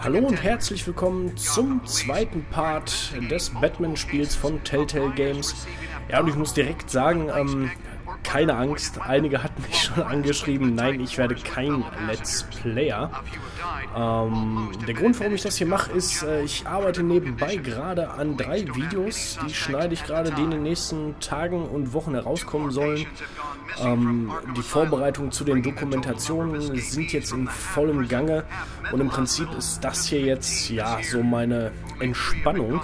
Hallo und herzlich willkommen zum zweiten Part des Batman Spiels von Telltale Games. Ja, und ich muss direkt sagen, keine Angst, einige hatten mich schon angeschrieben, nein, ich werde kein Let's Player. Der Grund, warum ich das hier mache, ist, ich arbeite nebenbei gerade an 3 Videos, die schneide ich gerade, die in den nächsten Tagen und Wochen herauskommen sollen. Die Vorbereitungen zu den Dokumentationen sind jetzt in vollem Gange und im Prinzip ist das hier jetzt, ja, so meine Entspannung.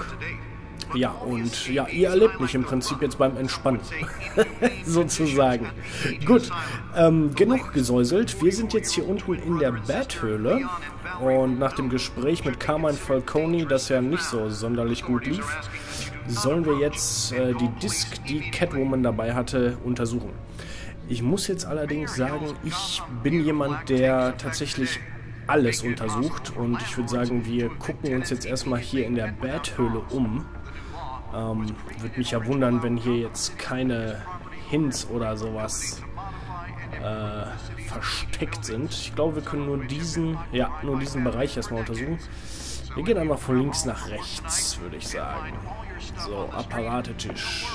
Ja, und ja, ihr erlebt mich im Prinzip jetzt beim Entspannen, sozusagen. Gut, genug gesäuselt. Wir sind jetzt hier unten in der Bat-Höhle und nach dem Gespräch mit Carmine Falcone, das ja nicht so sonderlich gut lief, sollen wir jetzt die Disk, die Catwoman dabei hatte, untersuchen. Ich muss jetzt allerdings sagen, ich bin jemand, der tatsächlich alles untersucht und ich würde sagen, wir gucken uns jetzt erstmal hier in der Bat-Höhle um. Würde mich ja wundern, wenn hier jetzt keine Hints oder sowas versteckt sind. Ich glaube, wir können nur diesen Bereich erstmal untersuchen. Wir gehen einmal von links nach rechts, würde ich sagen. So, Apparatetisch.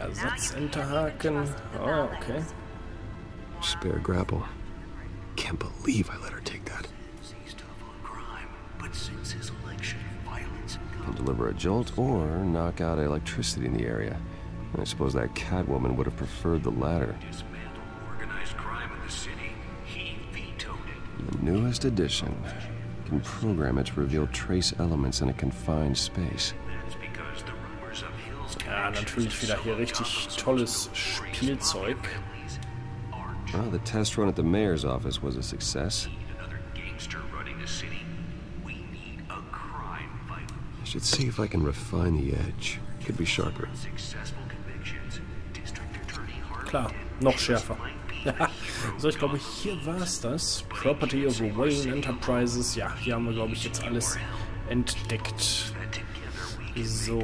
Ersatzenterhaken. Oh, okay. Spare grapple. Can't believe I let her take that. Can deliver a jolt or knock out electricity in the area. I suppose that Catwoman would have preferred the latter. The newest edition can program it to reveal trace elements in a confined space. Ja, natürlich wieder hier richtig tolles Spielzeug. Well, the test run at the mayor's office was a success. I should see if I can refine the edge. Could be sharper. Klar, noch schärfer. So, ich glaube, hier war es das. Property of Wayne Enterprises. Ja, hier haben wir, glaube ich, jetzt alles entdeckt. So,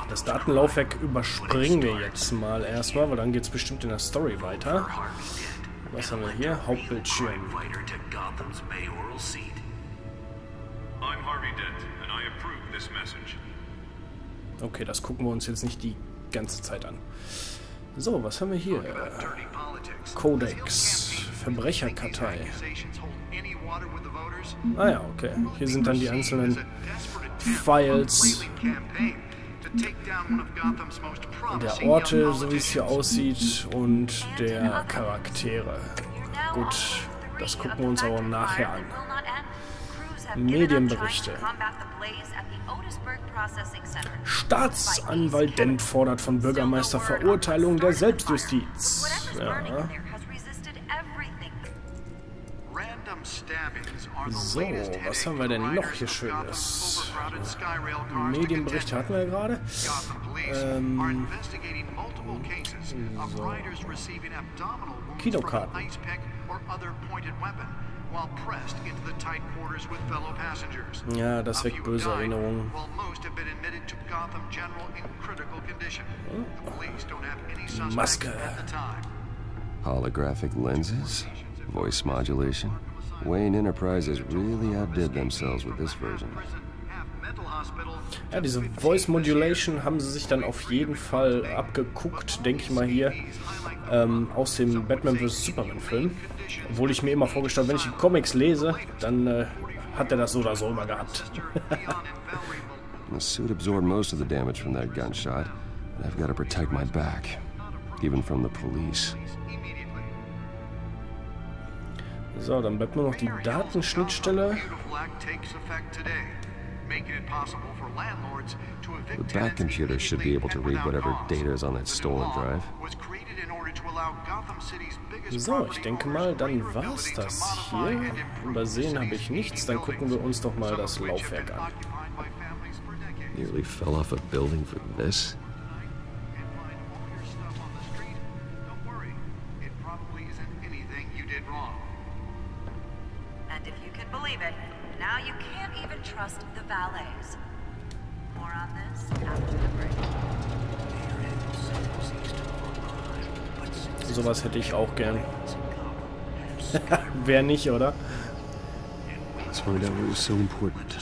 das Datenlaufwerk überspringen wir jetzt mal erstmal, weil dann geht es bestimmt in der Story weiter. Was haben wir hier? Hauptbildschirm. Okay, das gucken wir uns jetzt nicht die ganze Zeit an. So, was haben wir hier? Codex. Verbrecherkartei. Ah ja, okay. Hier sind dann die einzelnen Files der Orte, so wie es hier aussieht, und der Charaktere. Gut, das gucken wir uns aber nachher an. Medienberichte. Staatsanwalt Dent fordert von Bürgermeister Verurteilung der Selbstjustiz. Ja. So, was haben wir denn noch hier Schönes? Medienberichte hatten wir ja gerade. So. Kinokarten. Ja, das weckt böse Erinnerungen. Die Maske. Holographic lenses, voice modulation. Wayne Enterprises really outdid themselves with this version. Ja, diese Voice Modulation haben sie sich dann auf jeden Fall abgeguckt, denke ich mal hier, aus dem Batman vs. Superman Film. Obwohl ich mir immer vorgestellt habe, wenn ich die Comics lese, dann hat er das so oder so immer gehabt. The suit absorbed most of the damage from that gunshot, and I've got to protect my back, even from the police. So, dann bleibt nur noch die Datenschnittstelle. The back computer should be able to read whatever data is on that stolen drive. So, ich denke mal, dann war es das hier. Übersehen habe ich nichts. Dann gucken wir uns doch mal das Laufwerk an. Nearly fell off a building for this. And if you can believe it, now you can't even trust the valets. More on this after the break. Sowas hätte ich auch gern. Wer nicht, oder? Let's find out what was so important.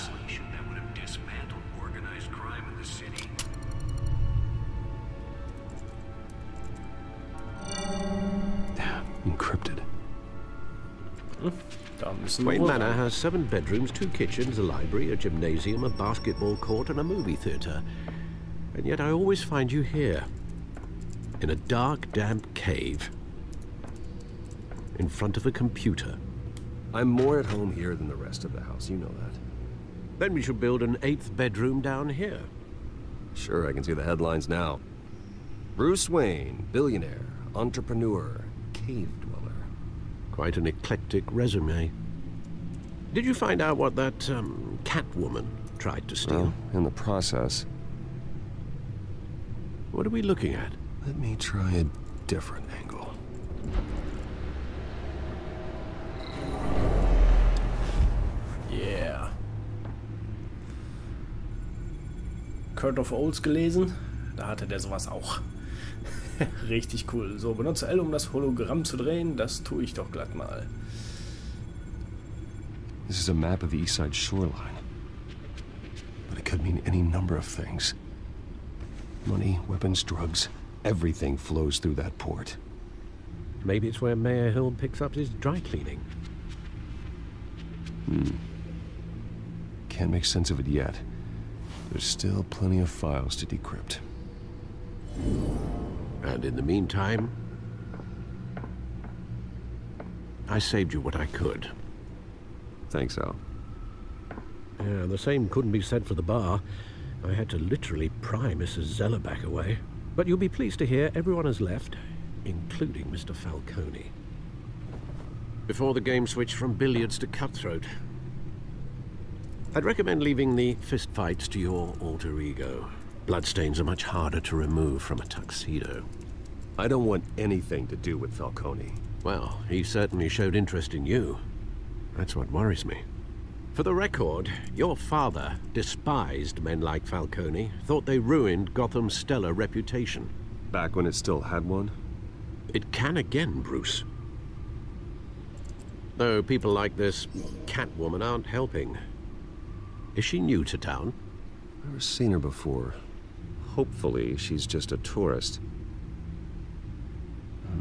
Encrypted. Da müssen wir Wayne wohl Manor rein. has 7 bedrooms, 2 kitchens, a library, a gymnasium, a basketball court, and a movie theatre. And yet I always find you here, in a dark, damp cave, in front of a computer. I'm more at home here than the rest of the house, you know that. Then we should build an 8th bedroom down here. Sure, I can see the headlines now. Bruce Wayne, billionaire, entrepreneur, cave dweller. Quite an eclectic resume. Did you find out what that Catwoman tried to steal? Well, in the process, What are we looking at? let me try a different angle. Yeah. Court of Owls gelesen. Da hatte der sowas auch. Richtig cool. So, benutze L, um das Hologramm zu drehen. Das tue ich doch glatt mal. This is a map of the East Side shoreline. But it could mean any number of things. Money, weapons, drugs, everything flows through that port. Maybe it's where Mayor Hill picks up his dry cleaning. Can't make sense of it yet. There's still plenty of files to decrypt. And in the meantime, I saved you what I could. Thanks, Al. Yeah, the same couldn't be said for the bar. I had to literally pry Mrs. Zeller back away. But you'll be pleased to hear everyone has left, including Mr. Falcone. Before the game switched from billiards to cutthroat. I'd recommend leaving the fistfights to your alter ego. Bloodstains are much harder to remove from a tuxedo. I don't want anything to do with Falcone. Well, he certainly showed interest in you. That's what worries me. For the record, your father despised men like Falcone, thought they ruined Gotham's stellar reputation. Back when it still had one? It can again, Bruce. Though people like this Catwoman aren't helping. Is she new to town? Never seen her before. Hopefully, she's just a tourist.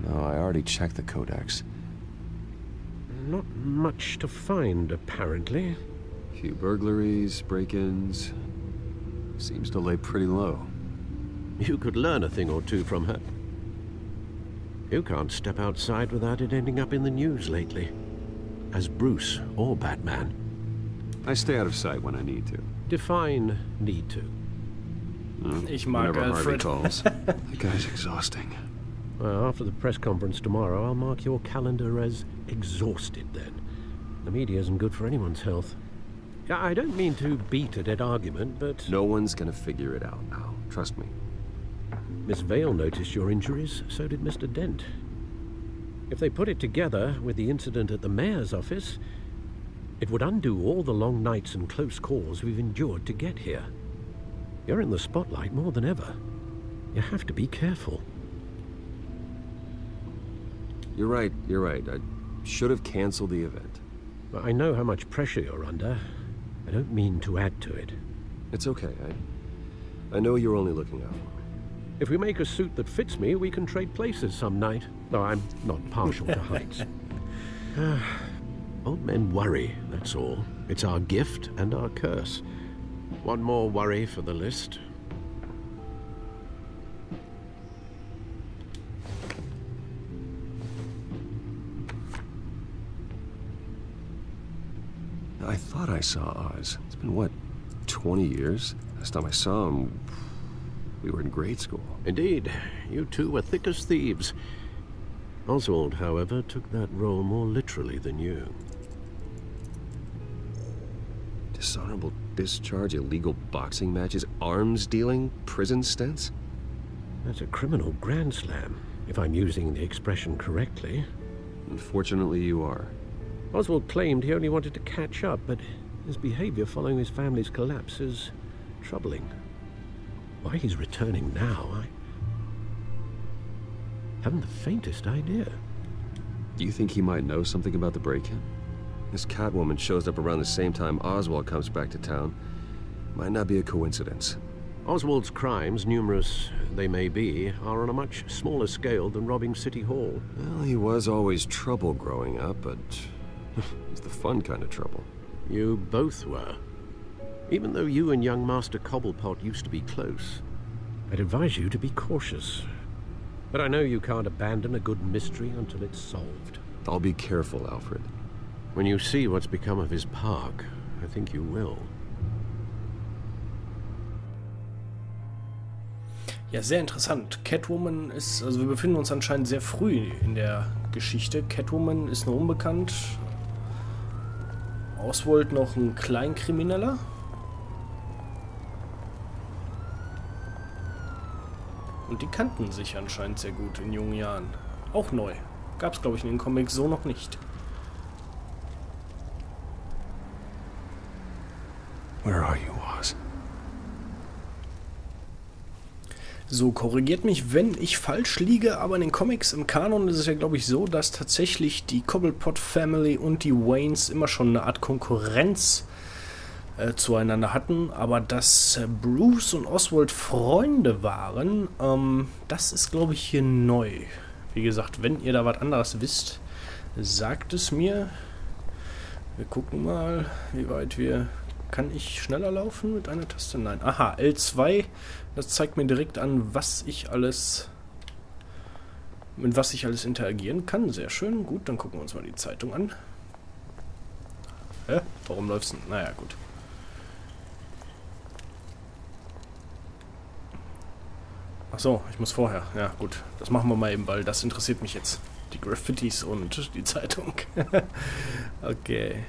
No, I already checked the codex. Not much to find, apparently. Few burglaries, break-ins. Seems to lay pretty low. You could learn a thing or two from her. You can't step outside without it ending up in the news lately. As Bruce or Batman. I stay out of sight when I need to. Define need to. Ich mag Whenever Harvey Alfred. calls. That guy's exhausting. Well, after the press conference tomorrow, I'll mark your calendar as exhausted then. The media isn't good for anyone's health. Yeah, I don't mean to beat a dead argument, but... No one's gonna figure it out, Al. Trust me. Miss Vale noticed your injuries, so did Mr. Dent. If they put it together with the incident at the mayor's office, it would undo all the long nights and close calls we've endured to get here. You're in the spotlight more than ever. You have to be careful. You're right. I should have canceled the event. I know how much pressure you're under. I don't mean to add to it. It's okay. I know you're only looking out for me. If we make a suit that fits me, we can trade places some night. Though I'm not partial to heights. Old men worry, that's all. It's our gift and our curse. One more worry for the list. I thought I saw Oz. It's been, what, 20 years? Last time I saw him, we were in grade school. Indeed, you two were thick as thieves. Oswald, however, took that role more literally than you. Dishonorable discharge, illegal boxing matches, arms dealing, prison stints? That's a criminal grand slam, if I'm using the expression correctly. Unfortunately, you are. Oswald claimed he only wanted to catch up, but his behavior following his family's collapse is troubling. Why he's returning now, Haven't the faintest idea. Do you think he might know something about the break-in? This Catwoman shows up around the same time Oswald comes back to town. Might not be a coincidence. Oswald's crimes, numerous they may be, are on a much smaller scale than robbing City Hall. Well, he was always trouble growing up, but it's the fun kind of trouble. You both were. Even though you and young Master Cobblepot used to be close, I'd advise you to be cautious. But I know you can't abandon a good mystery until it's solved. I'll be careful, Alfred. When you see what's become of his park, I think you will. Ja, sehr interessant. Catwoman ist, also wir befinden uns anscheinend sehr früh in der Geschichte. Catwoman ist noch unbekannt. Oswald noch ein Kleinkrimineller. Und die kannten sich anscheinend sehr gut in jungen Jahren. Auch neu. Gab es, glaube ich, in den Comics so noch nicht. Where are you, Oz? So, korrigiert mich, wenn ich falsch liege, aber in den Comics im Kanon ist es ja, glaube ich, so, dass tatsächlich die Cobblepot Family und die Waynes immer schon eine Art Konkurrenz zueinander hatten, aber dass Bruce und Oswald Freunde waren, das ist, glaube ich, hier neu. Wie gesagt, wenn ihr da was anderes wisst, sagt es mir. Wir gucken mal, wie weit wir... Kann ich schneller laufen mit einer Taste? Nein. Aha, L2, das zeigt mir direkt an, was ich alles... mit was ich alles interagieren kann. Sehr schön. Gut, dann gucken wir uns mal die Zeitung an. Hä? Warum läuft's denn? Naja, gut. Ach so, ich muss vorher. Ja, gut. Das machen wir mal eben, weil das interessiert mich jetzt. Die Graffitis und die Zeitung. Okay.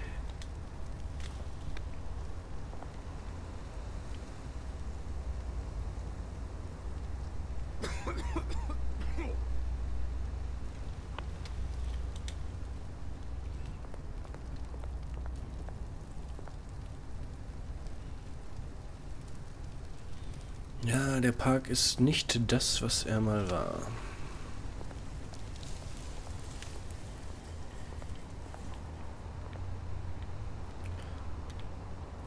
Ja, der Park ist nicht das, was er mal war.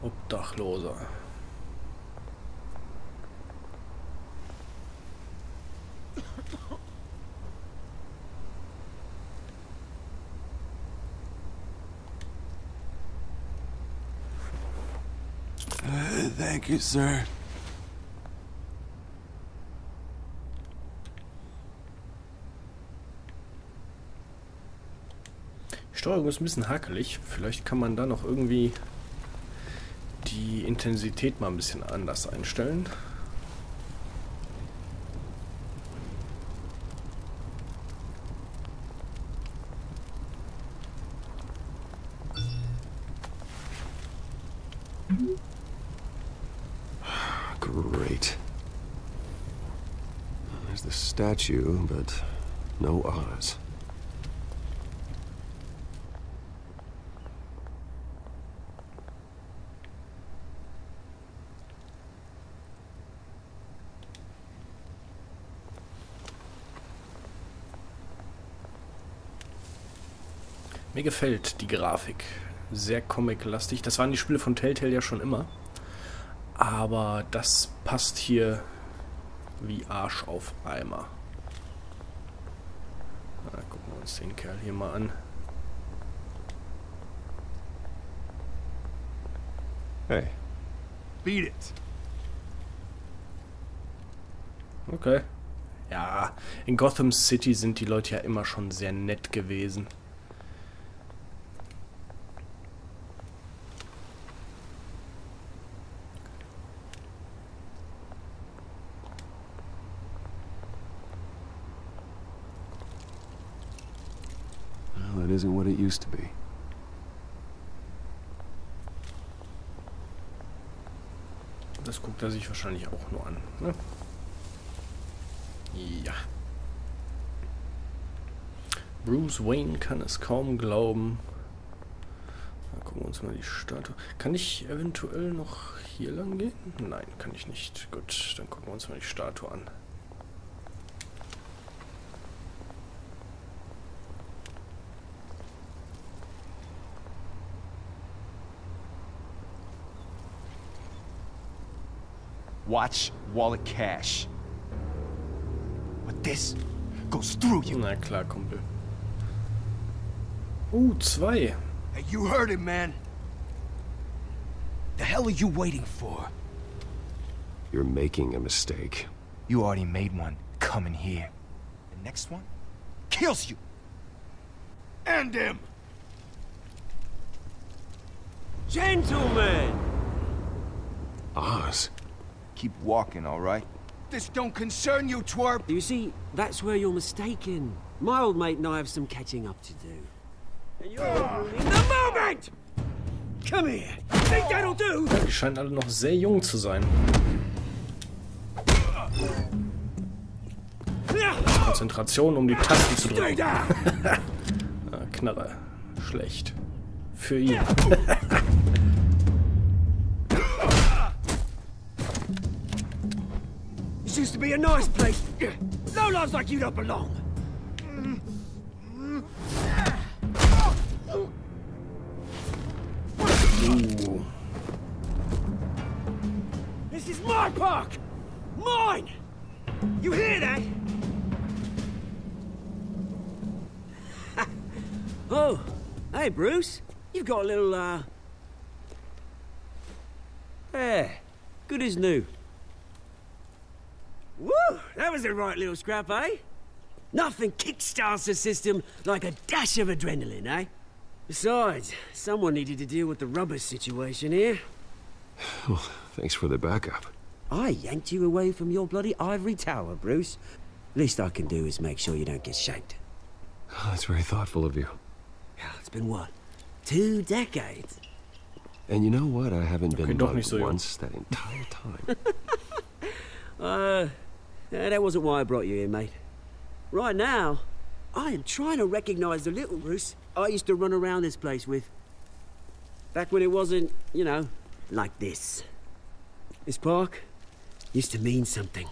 Obdachloser. Thank you, sir. Die Steuerung ist ein bisschen hakelig. Vielleicht kann man da noch irgendwie die Intensität mal ein bisschen anders einstellen. Great. There's the statue, but no Oz. Mir gefällt die Grafik. Sehr comic-lastig. Das waren die Spiele von Telltale ja schon immer. Aber das passt hier wie Arsch auf Eimer. Na, gucken wir uns den Kerl hier mal an. Hey. Beat it. Okay. Ja, in Gotham City sind die Leute ja immer schon sehr nett gewesen. Well, it isn't what it used to be. Das guckt er sich wahrscheinlich auch nur an, ne? Ja. Bruce Wayne kann es kaum glauben. Na, gucken wir uns mal die Statue. Kann ich eventuell noch hier lang gehen? Nein, kann ich nicht. Gut, dann gucken wir uns mal die Statue an. Watch wallet cash. But this goes through you. Na klar, Kumpel. 2. Hey, you heard it, man. The hell are you waiting for? You're making a mistake. You already made one coming here. The next one kills you. End him! Gentlemen! Oz. Keep walking, all right? This don't concern you, twerp! You see, that's where you're mistaken. My old mate and I have some catching up to do. And you're ruining the moment! Come here! Think that'll do? Ja, die scheinen alle noch sehr jung zu sein. Konzentration, um die Tasten zu drücken. Knarre. Schlecht. Für ihn. This used to be a nice place. No lives like you don't belong. This is my park! Mine! You hear that? Oh, hey Bruce. You've got a little, yeah, good as new. Woo! That was a right little scrap, eh? Nothing kickstarts the system like a dash of adrenaline, eh? Besides, someone needed to deal with the rubber situation here. Well, thanks for the backup. I yanked you away from your bloody ivory tower, Bruce. Least I can do is make sure you don't get shanked. Oh, that's very thoughtful of you. It's been what? 2 decades? And you know what? I haven't been doch nicht mugged so jung. once that entire time. That wasn't why I brought you here, mate. Right now, I am trying to recognize the little Bruce I used to run around this place with. Back when it wasn't, you know, like this. This park used to mean something.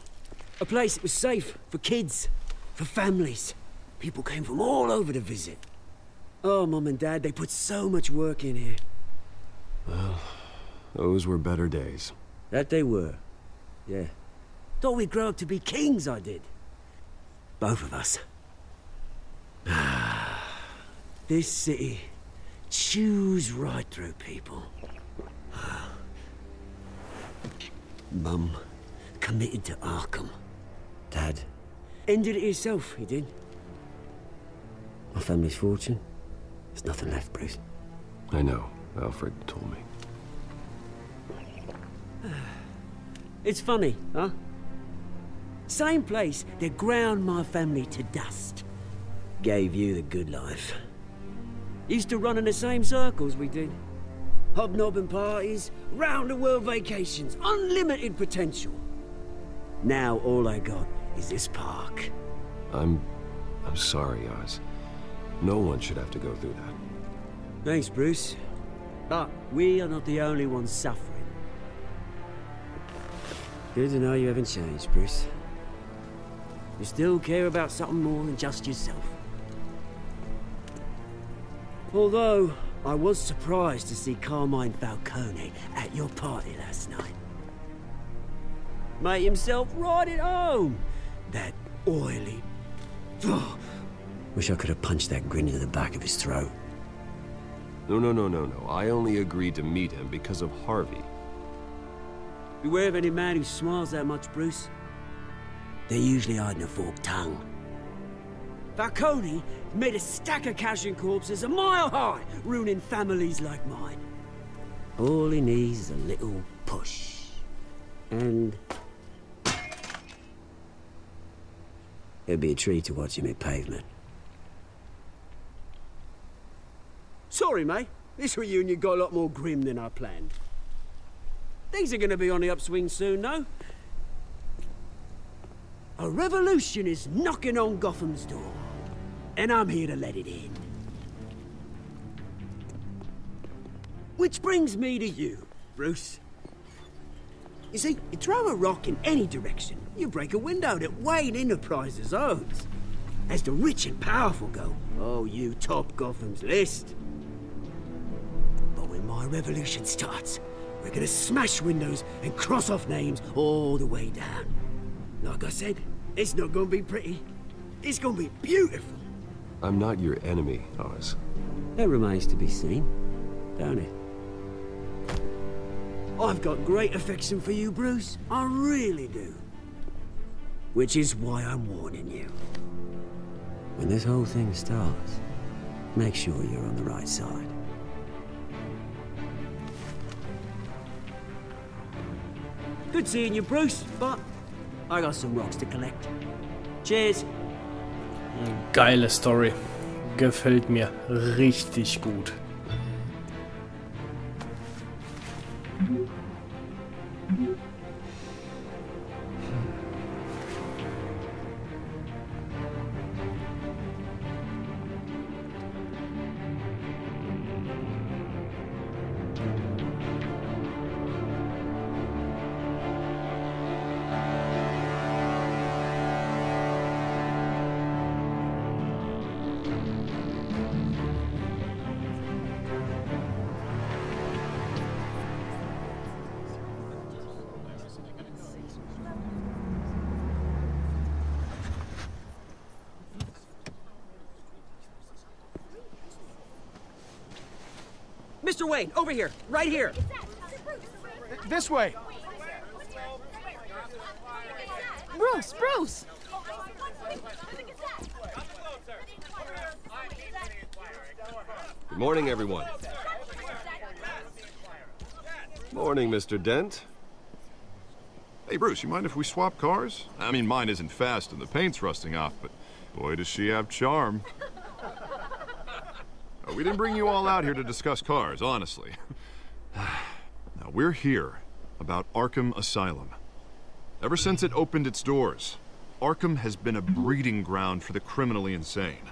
A place that was safe for kids, for families. People came from all over to visit. Oh, Mum and Dad, they put so much work in here. Well, those were better days. That they were. Yeah. Thought we'd grow up to be kings, I did. Both of us. This city chews right through people. Mum committed to Arkham. Dad ended it himself, he did. My family's fortune. There's nothing left, Bruce. I know. Alfred told me. It's funny, huh? Same place that ground my family to dust. Gave you the good life. Used to run in the same circles we did. Hobnobbing parties, round-the-world vacations, unlimited potential. Now all I got is this park. I'm sorry, Oz. No one should have to go through that. Thanks, Bruce. But we are not the only ones suffering. Good to know you haven't changed, Bruce. You still care about something more than just yourself. Although, I was surprised to see Carmine Falcone at your party last night. Made himself right at home. That oily... Wish I could have punched that grin into the back of his throat. No. I only agreed to meet him because of Harvey. Beware of any man who smiles that much, Bruce. They're usually hiding a forked tongue. Falcone made a stack of cashing corpses a mile high, ruining families like mine. All he needs is a little push. And... it'd be a treat to watch him hit pavement. Sorry, mate. This reunion got a lot more grim than I planned. Things are gonna be on the upswing soon, no? A revolution is knocking on Gotham's door. And I'm here to let it in. Which brings me to you, Bruce. You see, you throw a rock in any direction, you break a window that Wayne Enterprises owns. As the rich and powerful go, oh, you top Gotham's list. But when my revolution starts, We're gonna smash windows and cross off names all the way down. Like I said, it's not gonna be pretty. It's gonna be beautiful. I'm not your enemy, Oz. That remains to be seen, don't it? I've got great affection for you, Bruce. I really do. Which is why I'm warning you. When this whole thing starts, make sure you're on the right side. Good seeing you, Bruce, but I got some rocks to collect. Cheers. Geile Story. Gefällt mir richtig gut. Mr. Wayne, over here, right here. This way. Bruce! Good morning, everyone. Morning, Mr. Dent. Hey, Bruce, you mind if we swap cars? I mean, mine isn't fast and the paint's rusting off, but boy, does she have charm. We didn't bring you all out here to discuss cars, honestly. Now, we're here about Arkham Asylum. Ever since it opened its doors, Arkham has been a breeding ground for the criminally insane.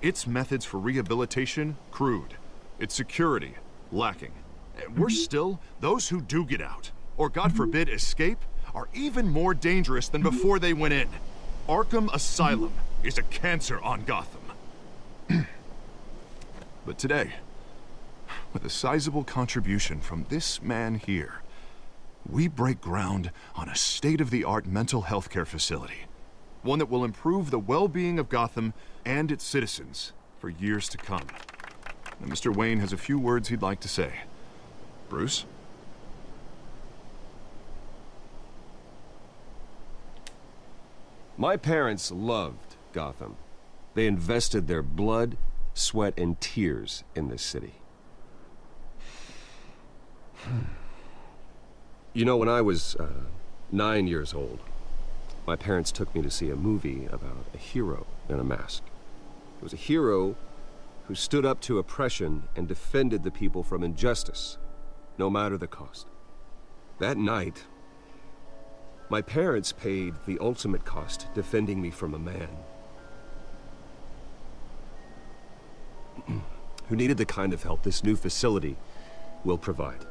Its methods for rehabilitation, crude. Its security, lacking. And worse still, those who do get out, or God forbid escape, are even more dangerous than before they went in. Arkham Asylum is a cancer on Gotham. But today, with a sizable contribution from this man here, we break ground on a state-of-the-art mental health care facility. One that will improve the well-being of Gotham and its citizens for years to come. And Mr. Wayne has a few words he'd like to say. Bruce? My parents loved Gotham. They invested their blood, sweat, and tears in this city. You know, when I was 9 years old, my parents took me to see a movie about a hero in a mask. It was a hero who stood up to oppression and defended the people from injustice, no matter the cost. That night, my parents paid the ultimate cost defending me from a man who needed the kind of help this new facility will provide.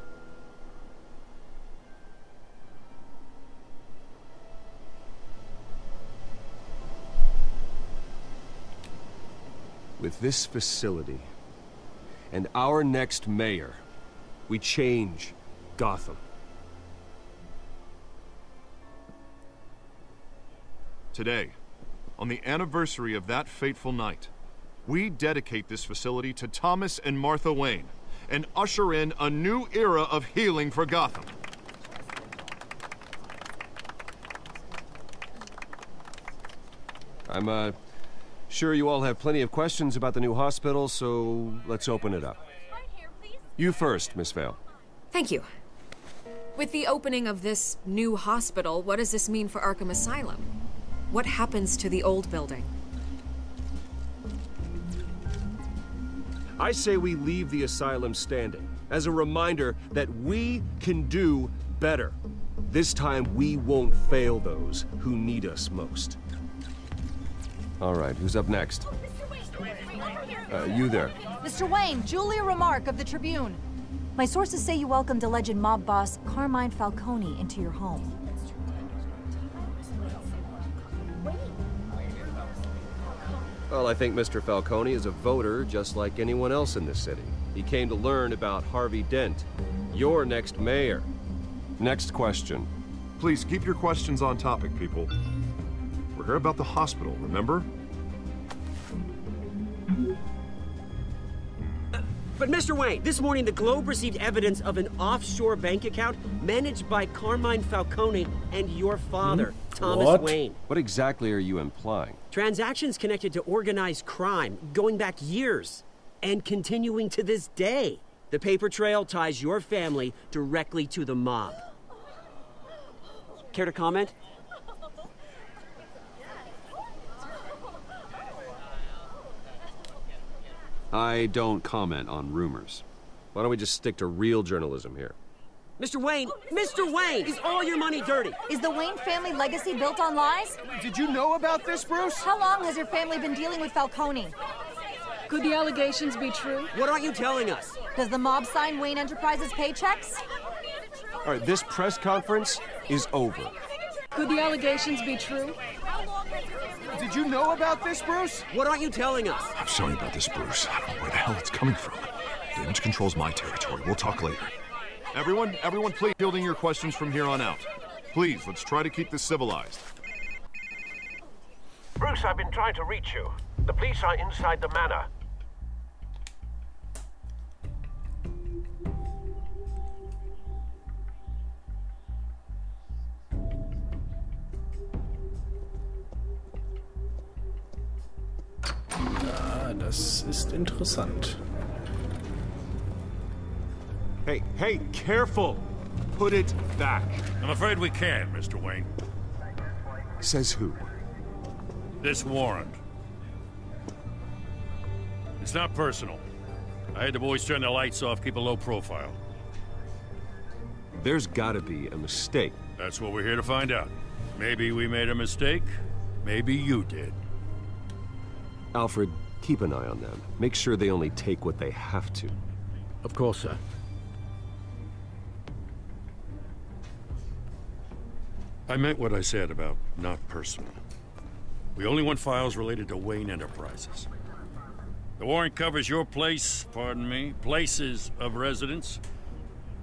With this facility and our next mayor, we change Gotham. Today, on the anniversary of that fateful night, we dedicate this facility to Thomas and Martha Wayne and usher in a new era of healing for Gotham. I'm sure you all have plenty of questions about the new hospital, so let's open it up. You first, Miss Vale. Thank you. With the opening of this new hospital, what does this mean for Arkham Asylum? What happens to the old building? I say we leave the asylum standing as a reminder that we can do better. This time we won't fail those who need us most. All right, who's up next? You there. Mr. Wayne, Julia Remark of the Tribune. My sources say you welcomed alleged mob boss Carmine Falcone into your home. Well, I think Mr. Falcone is a voter just like anyone else in this city. He came to learn about Harvey Dent Your next mayor. Next question. Please keep your questions on topic, people. We're here about the hospital, remember? But Mr. Wayne, this morning the Globe received evidence of an offshore bank account managed by Carmine Falcone and your father, Thomas Wayne. What exactly are you implying? Transactions connected to organized crime going back years and continuing to this day. The paper trail ties your family directly to the mob. Care to comment? I don't comment on rumors. Why don't we just stick to real journalism here? Mr. Wayne, is all your money dirty? Is the Wayne family legacy built on lies? Did you know about this, Bruce? How long has your family been dealing with Falcone? Could the allegations be true? What aren't you telling us? Does the mob sign Wayne Enterprises paychecks? All right, this press conference is over. Could the allegations be true? Did you know about this, Bruce? What aren't you telling us? I'm sorry about this, Bruce. I don't know where the hell it's coming from. Damage control's my territory. We'll talk later. Everyone, please fielding your questions from here on out. Please, let's try to keep this civilized. Bruce, I've been trying to reach you. The police are inside the manor. Das ist interessant. Hey, careful! Put it back. I'm afraid we can't, Mr. Wayne. Says who? This warrant. It's not personal. I had the boys turn the lights off, keep a low profile. There's gotta be a mistake. That's what we're here to find out. Maybe we made a mistake. Maybe you did. Alfred, keep an eye on them. Make sure they only take what they have to. Of course, sir. I meant what I said about not personal. We only want files related to Wayne Enterprises. The warrant covers your place, pardon me, places of residence,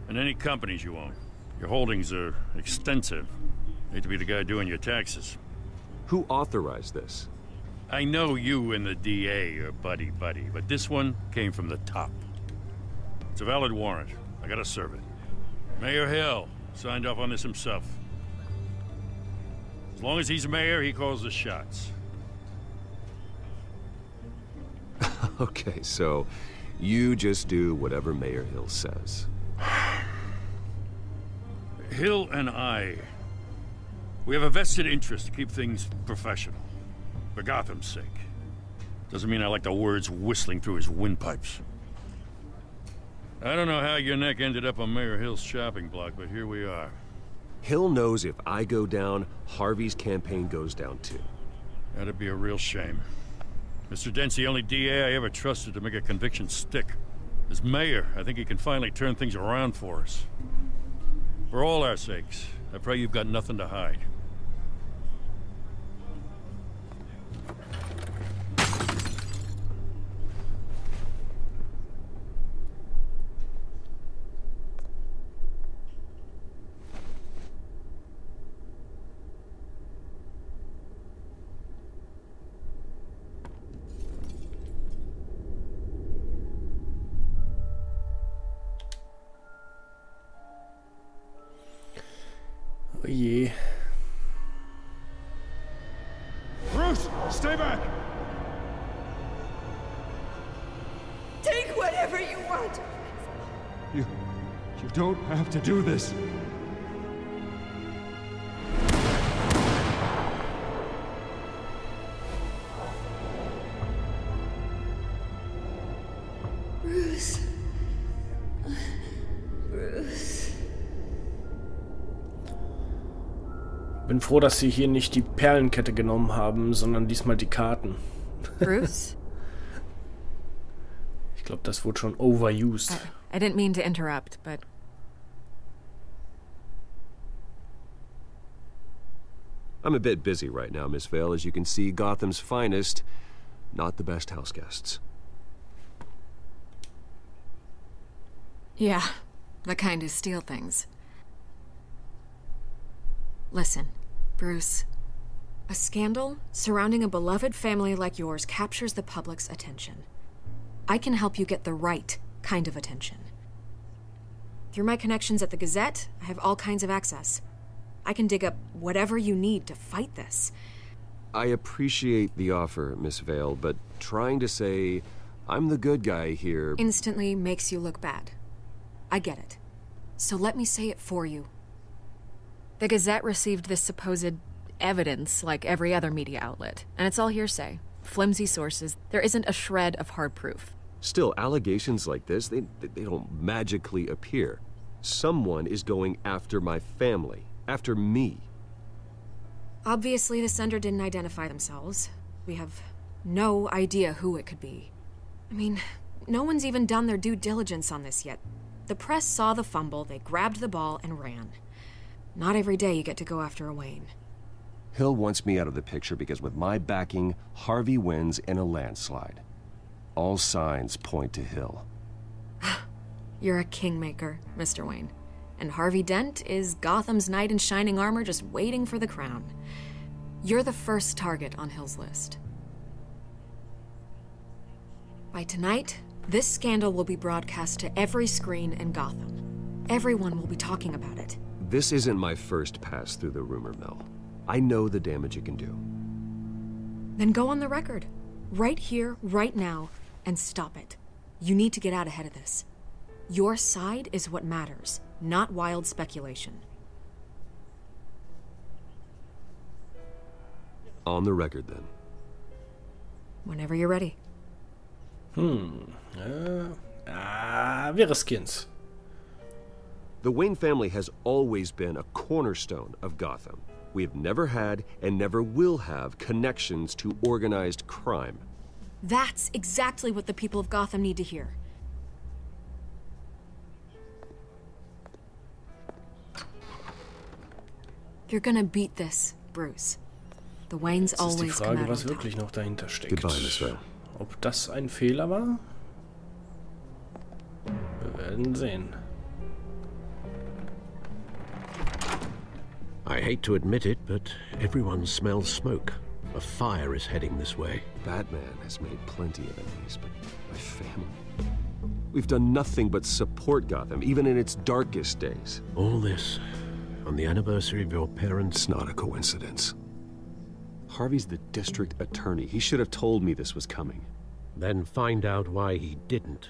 and any companies you own. Your holdings are extensive. Hate to be the guy doing your taxes. Who authorized this? I know you and the DA are buddy-buddy, but this one came from the top. It's a valid warrant. I gotta serve it. Mayor Hill signed off on this himself. As long as he's mayor, he calls the shots. Okay, so you just do whatever Mayor Hill says. Hill and we have a vested interest to keep things professional. For Gotham's sake. Doesn't mean I like the words whistling through his windpipes. I don't know how your neck ended up on Mayor Hill's shopping block, but here we are. Hill knows if I go down, Harvey's campaign goes down too. That'd be a real shame. Mr. Dent's the only DA I ever trusted to make a conviction stick. As mayor, I think he can finally turn things around for us. For all our sakes, I pray you've got nothing to hide. Oh je. Bruce, stay back! Take whatever you want. You don't have to do this. Bruce. Bruce. Bin froh, dass sie hier nicht die Perlenkette genommen haben, sondern diesmal die Karten. Bruce? Ich glaube, das wurde schon overused. I didn't mean to interrupt, but... I'm a bit busy right now, Miss Vale. As you can see, Gotham's finest, not the best house guests. Yeah, The kind who steal things. Listen, Bruce. A scandal surrounding a beloved family like yours captures the public's attention. I can help you get the right kind of attention. Through my connections at the Gazette, I have all kinds of access. I can dig up whatever you need to fight this. I appreciate the offer, Miss Vale, but trying to say I'm the good guy here instantly makes you look bad. I get it. So let me say it for you. The Gazette received this supposed evidence like every other media outlet, and it's all hearsay. Flimsy sources. There isn't a shred of hard proof. Still, allegations like this, they don't magically appear. Someone is going after my family, after me. Obviously, the sender didn't identify themselves. We have no idea who it could be. I mean, no one's even done their due diligence on this yet. The press saw the fumble, they grabbed the ball and ran. Not every day you get to go after a Wayne. Hill wants me out of the picture because with my backing, Harvey wins in a landslide. All signs point to Hill. You're a kingmaker, Mr. Wayne. And Harvey Dent is Gotham's knight in shining armor just waiting for the crown. You're the first target on Hill's list. By tonight, this scandal will be broadcast to every screen in Gotham. Everyone will be talking about it. This isn't my first pass through the rumor mill. I know the damage it can do. Then go on the record. Right here, right now, and stop it. You need to get out ahead of this. Your side is what matters, not wild speculation. On the record, then. Whenever you're ready. Wir riskeren's. The Wayne family has always been a cornerstone of Gotham. We have never had and never will have connections to organized crime. That's exactly what the people of Gotham need to hear. You're gonna beat this, Bruce. The Waynes Jetzt ist die always come Frage, out was on top. wirklich noch dahinter steckt. Goodbye, Miss Vale. Ob das ein Fehler war? Wir werden sehen. I hate to admit it, but everyone smells smoke. A fire is heading this way. Batman has made plenty of enemies, but my family... We've done nothing but support Gotham, even in its darkest days. All this on the anniversary of your parents'... It's not a coincidence. Harvey's the district attorney. He should have told me this was coming. Then find out why he didn't.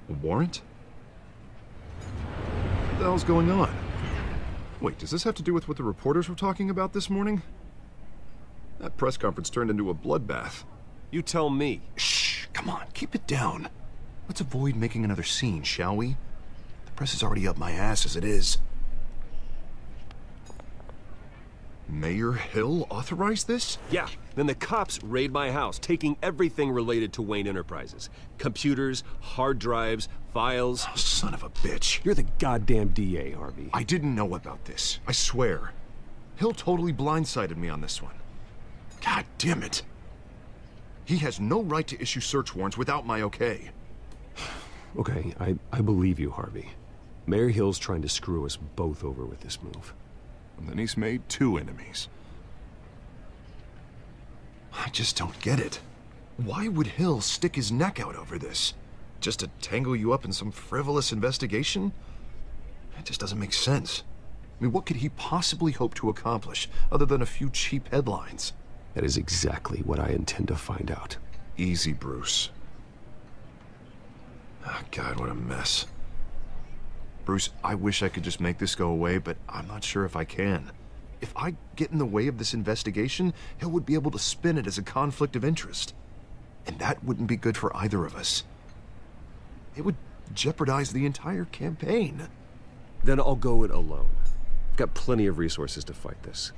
A warrant? What the hell's going on? Wait, does this have to do with what the reporters were talking about this morning? That press conference turned into a bloodbath. You tell me. Shh, come on, keep it down. Let's avoid making another scene, shall we? The press is already up my ass as it is. Mayor Hill authorized this? Yeah, then the cops raid my house, taking everything related to Wayne Enterprises. Computers, hard drives, files. Oh, son of a bitch. You're the goddamn DA, Harvey. I didn't know about this, I swear. Hill totally blindsided me on this one. God damn it. He has no right to issue search warrants without my okay. Okay, I believe you, Harvey. Mayor Hill's trying to screw us both over with this move. And then he's made 2 enemies. I just don't get it. Why would Hill stick his neck out over this? Just to tangle you up in some frivolous investigation? It just doesn't make sense. I mean, what could he possibly hope to accomplish other than a few cheap headlines? That is exactly what I intend to find out. Easy, Bruce. Oh, God, what a mess. Bruce, I wish I could just make this go away, but I'm not sure if I can. If I get in the way of this investigation, Hill would be able to spin it as a conflict of interest. And that wouldn't be good for either of us. It would jeopardize the entire campaign. Then I'll go it alone. I've got plenty of resources to fight this.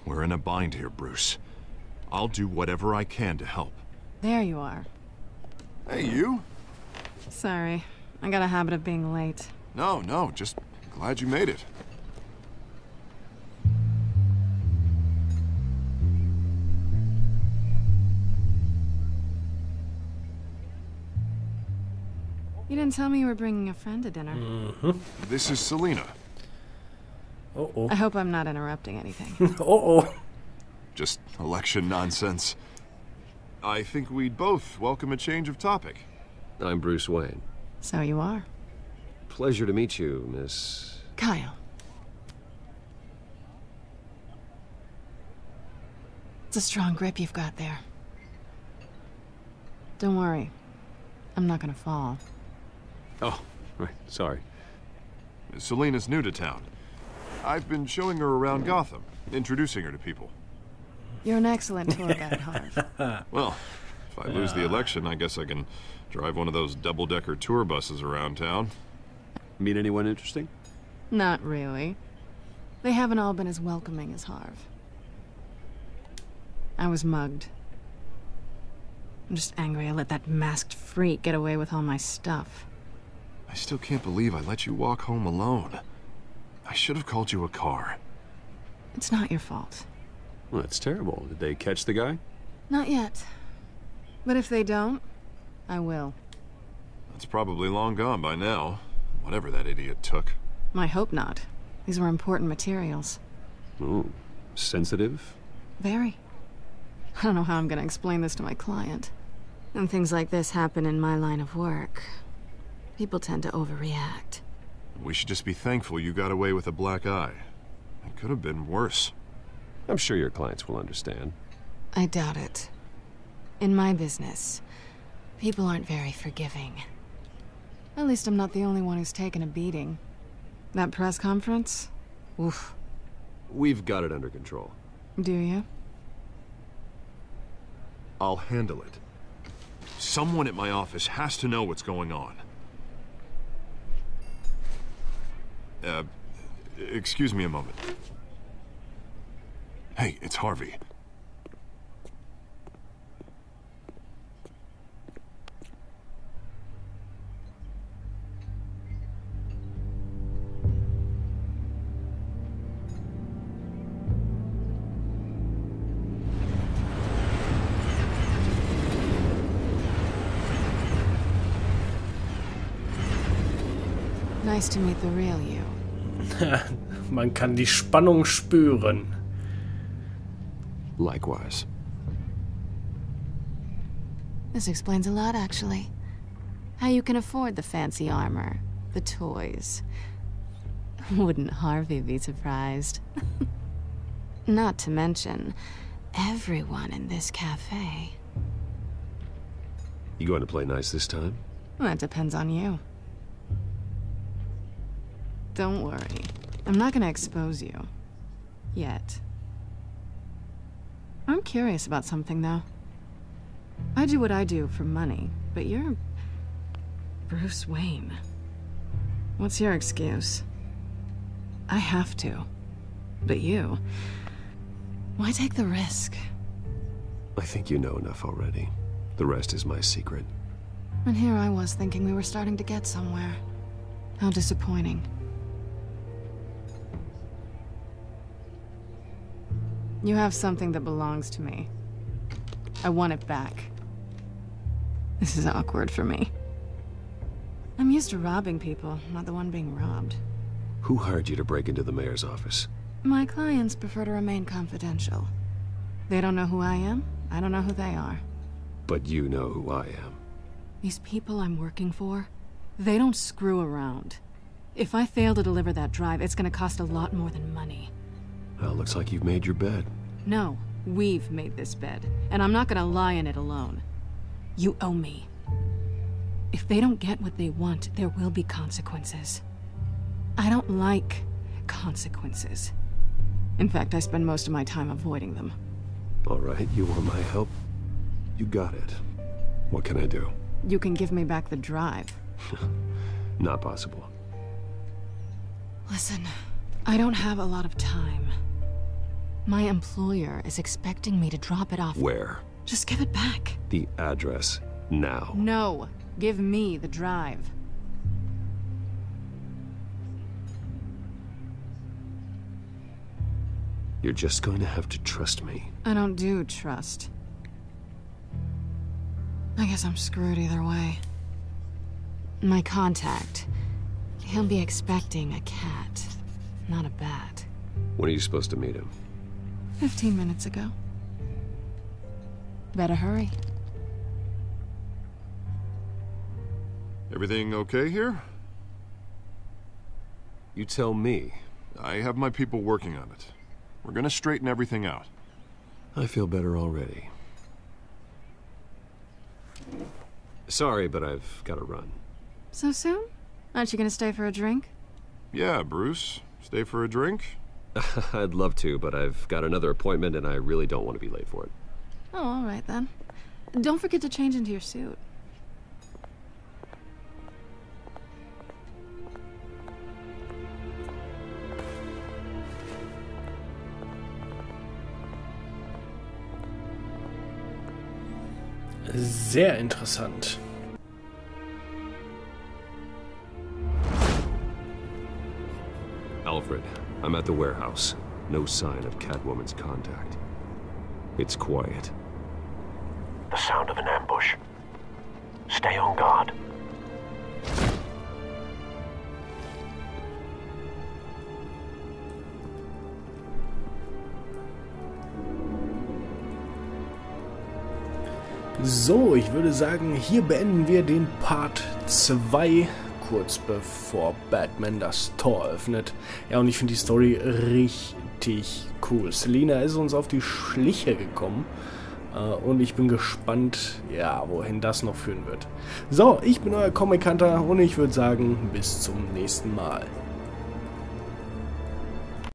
We're in a bind here, Bruce. I'll do whatever I can to help. There you are. Hey, you. Sorry. I got a habit of being late. No, just glad you made it. You didn't tell me you were bringing a friend to dinner. This is Selena. I hope I'm not interrupting anything. Just election nonsense. I think we'd both welcome a change of topic. I'm Bruce Wayne. So you are. Pleasure to meet you, Miss... Kyle. It's a strong grip you've got there. Don't worry. I'm not gonna fall. Oh, right, sorry. Selena's new to town. I've been showing her around Gotham, introducing her to people. You're an excellent tour guide, Harv. Well, if I lose the election, I guess I can drive one of those double-decker tour buses around town. Meet anyone interesting? Not really. They haven't all been as welcoming as Harv. I was mugged. I'm just angry I let that masked freak get away with all my stuff. I still can't believe I let you walk home alone. I should have called you a car. It's not your fault. Well, that's terrible. Did they catch the guy? Not yet. But if they don't, I will. That's probably long gone by now. Whatever that idiot took. I hope not. These were important materials. Ooh, sensitive? Very. I don't know how I'm gonna explain this to my client. And things like this happen in my line of work. People tend to overreact. We should just be thankful you got away with a black eye. It could have been worse. I'm sure your clients will understand. I doubt it. In my business, people aren't very forgiving. At least I'm not the only one who's taken a beating. That press conference? Oof. We've got it under control. Do you? I'll handle it. Someone at my office has to know what's going on. Excuse me a moment. Hey, it's Harvey. Nice to meet the real you. Man kann die Spannung spüren. Likewise. This explains a lot, actually. How you can afford the fancy armor, the toys. Wouldn't Harvey be surprised? Not to mention, everyone in this cafe. You going to play nice this time? Well, that depends on you. Don't worry. I'm not gonna expose you. Yet. I'm curious about something, though. I do what I do for money, but you're... Bruce Wayne. What's your excuse? I have to. But you... Why take the risk? I think you know enough already. The rest is my secret. And here I was thinking we were starting to get somewhere. How disappointing. You have something that belongs to me. I want it back. This is awkward for me. I'm used to robbing people, not the one being robbed. Who hired you to break into the mayor's office? My clients prefer to remain confidential. They don't know who I am, I don't know who they are. But you know who I am. These people I'm working for, they don't screw around. If I fail to deliver that drive, it's gonna cost a lot more than money. Well, looks like you've made your bed. No, we've made this bed, and I'm not gonna lie in it alone. You owe me. If they don't get what they want, there will be consequences. I don't like consequences. In fact, I spend most of my time avoiding them. All right, you want my help? You got it. What can I do? You can give me back the drive. Not possible. Listen, I don't have a lot of time. My employer is expecting me to drop it off. Where? Just give it back. The address, now. No. Give me the drive. You're just going to have to trust me. I don't do trust. I guess I'm screwed either way. My contact. He'll be expecting a cat, not a bat. When are you supposed to meet him? 15 minutes ago. Better hurry. Everything okay here? You tell me. I have my people working on it. We're gonna straighten everything out. I feel better already. Sorry, but I've got to run. So soon? Aren't you gonna stay for a drink? Yeah, Bruce. Stay for a drink? I'd love to, but I've got another appointment and I really don't want to be late for it. Oh, all right then. Don't forget to change into your suit. Sehr interessant. Alfred, I'm at the warehouse. No sign of Catwoman's contact. It's quiet. The sound of an ambush. Stay on guard. So, ich würde sagen, hier beenden wir den Part 2, kurz bevor Batman das Tor öffnet. Ja, und ich finde die Story richtig cool. Selina ist uns auf die Schliche gekommen und ich bin gespannt, ja, wohin das noch führen wird. So, ich bin euer Comic Hunter und ich würde sagen, bis zum nächsten Mal.